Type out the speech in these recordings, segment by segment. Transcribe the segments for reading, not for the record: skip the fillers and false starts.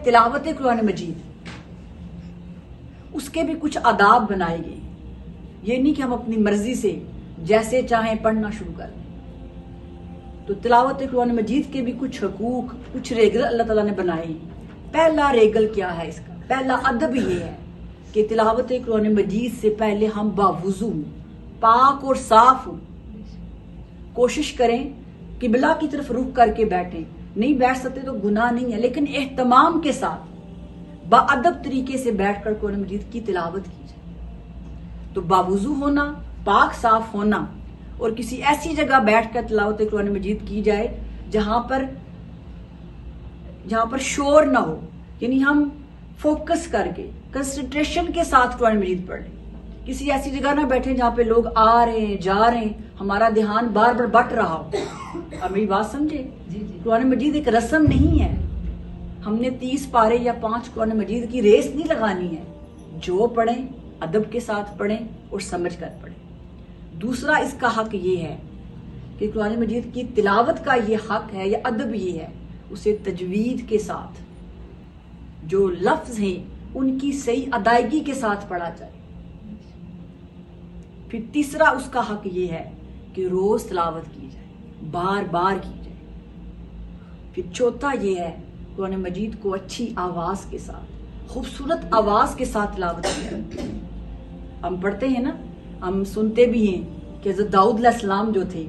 تلاوت قرآن مجید، اس کے بھی کچھ آداب بنائے گئے. یہ نہیں کہ ہم اپنی مرضی سے جیسے چاہیں پڑھنا شروع کر دیں. تو تلاوت قرآن مجید کے بھی کچھ حقوق، کچھ ریگل اللہ تعالیٰ نے بنائے. پہلا ریگل کیا ہے اس کا؟ پہلا ادب یہ ہے کہ تلاوت قرآن مجید سے پہلے ہم باوضو پاک اور صاف ہوں. کوشش کریں قبلہ کی طرف رخ کر کے بیٹھیں. نہیں بیٹھ سکتے تو گناہ نہیں ہے، لیکن اہتمام کے ساتھ باادب طریقے سے بیٹھ کر قرآن مجید کی تلاوت کی جائے. تو باوضو ہونا، پاک صاف ہونا، اور کسی ایسی جگہ بیٹھ کر تلاوت قرآن مجید کی جائے جہاں پر شور نہ ہو. یعنی ہم فوکس کر کے کنسنٹریشن کے ساتھ قرآن مجید پڑھ لیں. کسی ایسی جگہ نہ بیٹھیں جہاں پہ لوگ آ رہے ہیں جا رہے ہیں، ہمارا دھیان بار بار بٹ رہا ہو. اب میری بات سمجھے؟ قرآن مجید ایک رسم نہیں ہے. ہم نے 30 پارے یا 5 قرآن مجید کی ریس نہیں لگانی ہے. جو پڑھیں ادب کے ساتھ پڑھیں اور سمجھ کر پڑھیں. دوسرا اس کا حق یہ ہے کہ قرآن مجید کی تلاوت کا یہ حق ہے یا ادب یہ ہے، اسے تجوید کے ساتھ جو لفظ ہیں ان کی صحیح ادائیگی کے ساتھ پڑھا جائے. پھر تیسرا اس کا حق یہ ہے کہ روز تلاوت کی جائے، بار بار کی جائے. پھر چوتھا یہ ہے قرآن مجید کو اچھی آواز کے ساتھ، خوبصورت آواز کے ساتھ تلاوت کی جائے. ہم پڑھتے ہیں نا، ہم سنتے بھی ہیں کہ حضرت داؤد علیہ السلام جو تھے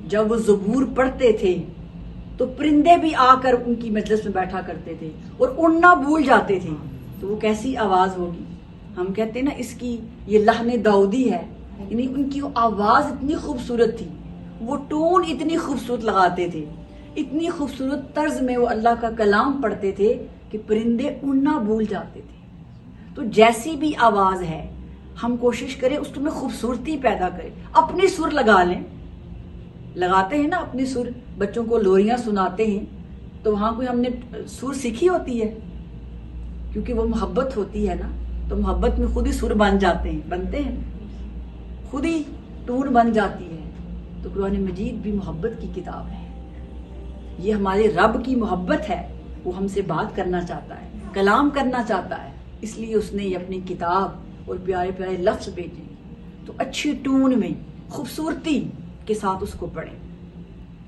جب وہ زبور پڑھتے تھے تو پرندے بھی آ کر ان کی مجلس میں بیٹھا کرتے تھے اور اڑنا بھول جاتے تھے. تو وہ کیسی آواز ہوگی؟ ہم کہتے ہیں نا اس کی یہ لحن داؤدی ہے. یعنی ان کی آواز اتنی خوبصورت تھی، وہ ٹون اتنی خوبصورت لگاتے تھے، اتنی خوبصورت طرز میں وہ اللہ کا کلام پڑھتے تھے کہ پرندے اڑنا بھول جاتے تھے. تو جیسی بھی آواز ہے ہم کوشش کریں اس میں خوبصورتی پیدا کریں. اپنی سر لگا لیں. لگاتے ہیں نا اپنی سر، بچوں کو لوریاں سناتے ہیں تو وہاں کوئی ہم نے سر سیکھی ہوتی ہے؟ کیونکہ وہ محبت ہوتی ہے نا، تو محبت میں خود ہی سر بن جاتے ہیں، بنتے ہیں، خود ہی ٹون بن جاتی ہے. تو قرآن مجید بھی محبت کی کتاب ہے. یہ ہمارے رب کی محبت ہے. وہ ہم سے بات کرنا چاہتا ہے، کلام کرنا چاہتا ہے، اس لیے اس نے یہ اپنی کتاب اور پیارے پیارے لفظ بھیجے. تو اچھی ٹون میں خوبصورتی کے ساتھ اس کو پڑھیں.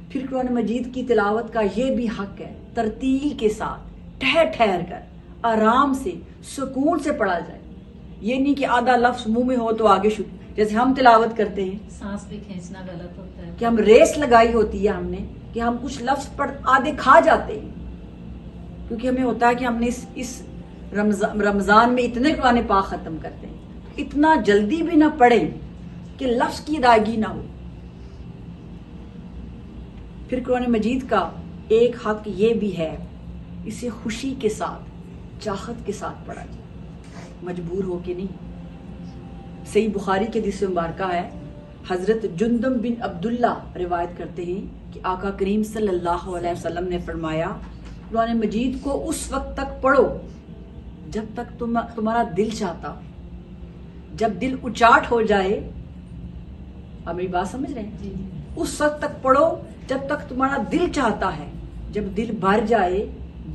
پھر قرآن مجید کی تلاوت کا یہ بھی حق ہے ترتیل کے ساتھ، ٹھہر ٹھہر کر آرام سے سکون سے پڑھا جائے. یہ نہیں کہ آدھا لفظ منہ میں ہو تو آگے شروع، جیسے ہم تلاوت کرتے ہیں سانس بھی کھینچنا غلط ہوتا ہے کہ ہم ریس لگائی ہوتی ہے ہم نے کہ ہم کچھ لفظ پڑھ آدھے کھا جاتے ہیں، کیونکہ ہمیں ہوتا ہے کہ ہم نے اس رمضان میں اتنے قرآن پاک ختم کرتے ہیں. اتنا جلدی بھی نہ پڑھیں کہ لفظ کی ادائیگی نہ ہو. پھر قرآن مجید کا ایک حق یہ بھی ہے اسے خوشی کے ساتھ، چاہت کے ساتھ پڑھا جائے، مجبور ہو کے نہیں. صحیح بخاری کے حدیث مبارکہ ہے، حضرت جندب بن عبداللہ روایت کرتے ہیں کہ آقا کریم صلی اللہ علیہ وسلم نے فرمایا قرآن مجید کو اس وقت تک پڑھو جب تک تمہارا دل چاہتا ہو. جب دل اچاٹ ہو جائے، آپ میری بات سمجھ رہے ہیں؟ اس وقت تک پڑھو جب تک تمہارا دل چاہتا ہے. جب دل بھر جائے،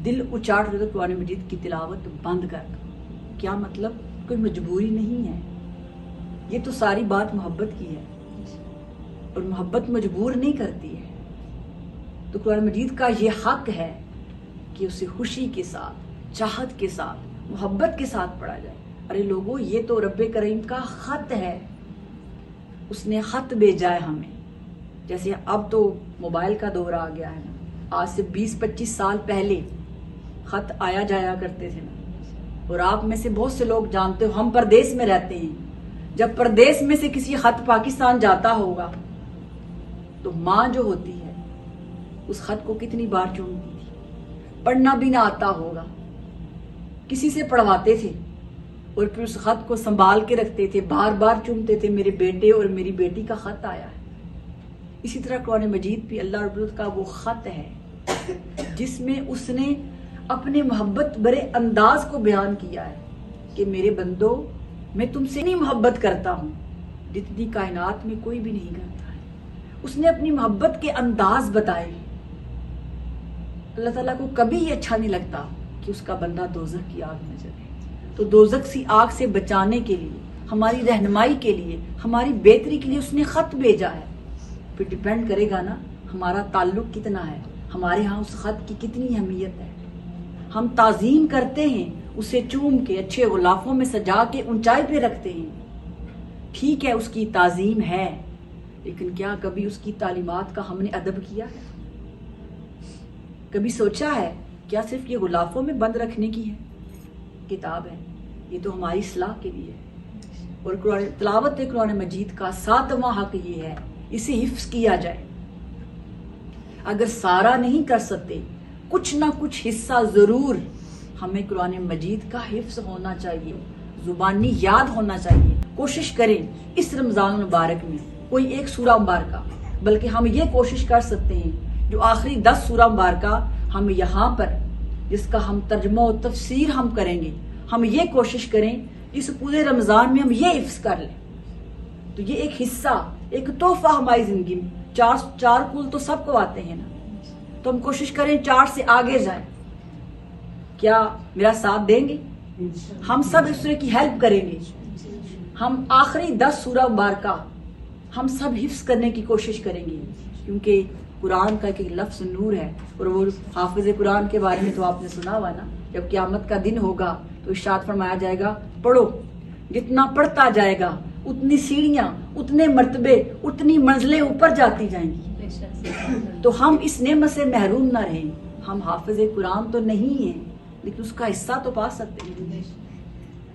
دل اچاٹ ہو جائے تو قرآن مجید کی تلاوت بند کر دو. کیا مطلب؟ کوئی مجبوری نہیں ہے. یہ تو ساری بات محبت کی ہے اور محبت مجبور نہیں کرتی ہے. تو قرآن مجید کا یہ حق ہے کہ اسے خوشی کے ساتھ، چاہت کے ساتھ، محبت کے ساتھ پڑھا جائے. ارے لوگوں، یہ تو رب کریم کا خط ہے، اس نے خط بھیجا ہے ہمیں. جیسے اب تو موبائل کا دور آ گیا ہے نا، آج سے 20-25 سال پہلے خط آیا جایا کرتے تھے نا. اور آپ میں سے بہت سے لوگ جانتے ہو ہم پردیس میں رہتے ہیں. جب پردیس میں سے کسی خط پاکستان جاتا ہوگا تو ماں جو ہوتی ہے اس خط کو کتنی بار چومتی تھی. پڑھنا بھی نہ آتا ہوگا، کسی سے پڑھواتے تھے اور پھر اس خط کو سنبھال کے رکھتے تھے، بار بار چومتے تھے، میرے بیٹے اور میری بیٹی کا خط آیا ہے. اسی طرح قرآن مجید بھی اللہ رب العزت کا وہ خط ہے جس میں اس نے اپنے محبت برے انداز کو بیان کیا ہے کہ میرے بندو، میں تم سے نہیں محبت کرتا ہوں جتنی کائنات میں کوئی بھی نہیں کرتا ہے. اس نے اپنی محبت کے انداز بتائے. اللہ تعالیٰ کو کبھی یہ اچھا نہیں لگتا کہ اس کا بندہ دوزخ کی آگ میں جلے. تو دوزخ سی آگ سے بچانے کے لیے، ہماری رہنمائی کے لیے، ہماری بہتری کے لیے اس نے خط بھیجا ہے. پھر ڈیپینڈ کرے گا نا ہمارا تعلق کتنا ہے، ہمارے ہاں اس خط کی کتنی اہمیت ہے. ہم تعظیم کرتے ہیں، اسے چوم کے اچھے غلافوں میں سجا کے اونچائی پہ رکھتے ہیں. ٹھیک ہے اس کی تعظیم ہے، لیکن کیا کبھی اس کی تعلیمات کا ہم نے ادب کیا ہے؟ کبھی سوچا ہے کیا صرف یہ غلافوں میں بند رکھنے کی ہے کتاب ہے؟ یہ تو ہماری اصلاح کے لیے ہے. اور تلاوت قرآن مجید کا 7واں حق یہ ہے اسے حفظ کیا جائے. اگر سارا نہیں کر سکتے، کچھ نہ کچھ حصہ ضرور ہمیں قرآن مجید کا حفظ ہونا چاہیے، زبانی یاد ہونا چاہیے. کوشش کریں اس رمضان مبارک میں کوئی ایک سورہ مبارکہ، بلکہ ہم یہ کوشش کر سکتے ہیں جو آخری 10 سورہ مبارکہ ہم یہاں پر جس کا ہم ترجمہ و تفسیر ہم کریں گے، ہم یہ کوشش کریں اس پورے رمضان میں ہم یہ حفظ کر لیں. تو یہ ایک حصہ، ایک تحفہ ہماری زندگی میں. چار کل تو سب کو آتے ہیں نا، تو ہم کوشش کریں 4 سے آگے جائیں. کیا میرا ساتھ دیں گے؟ ہم سب اس طرح کی ہیلپ کریں گے. ہم آخری 10 سورہ مبارکہ ہم سب حفظ کرنے کی کوشش کریں گے، کیونکہ قرآن کا ایک لفظ نور ہے. اور وہ حافظ قرآن کے بارے میں تو آپ نے سنا ہوا نا، جب قیامت کا دن ہوگا تو ارشاد فرمایا جائے گا پڑھو، جتنا پڑھتا جائے گا اتنی سیڑھیاں، اتنے مرتبے، اتنی منزلیں اوپر جاتی جائیں گی. تو ہم اس نعمت سے محروم نہ رہیں. ہم حافظ قرآن تو نہیں ہیں، لیکن اس کا حصہ تو پا سکتے ہیں.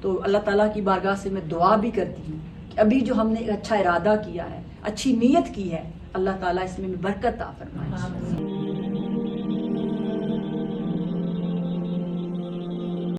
تو اللہ تعالیٰ کی بارگاہ سے میں دعا بھی کرتی ہوں کہ ابھی جو ہم نے ایک اچھا ارادہ کیا ہے، اچھی نیت کی ہے، اللہ تعالیٰ اس میں برکت عطا فرمائے.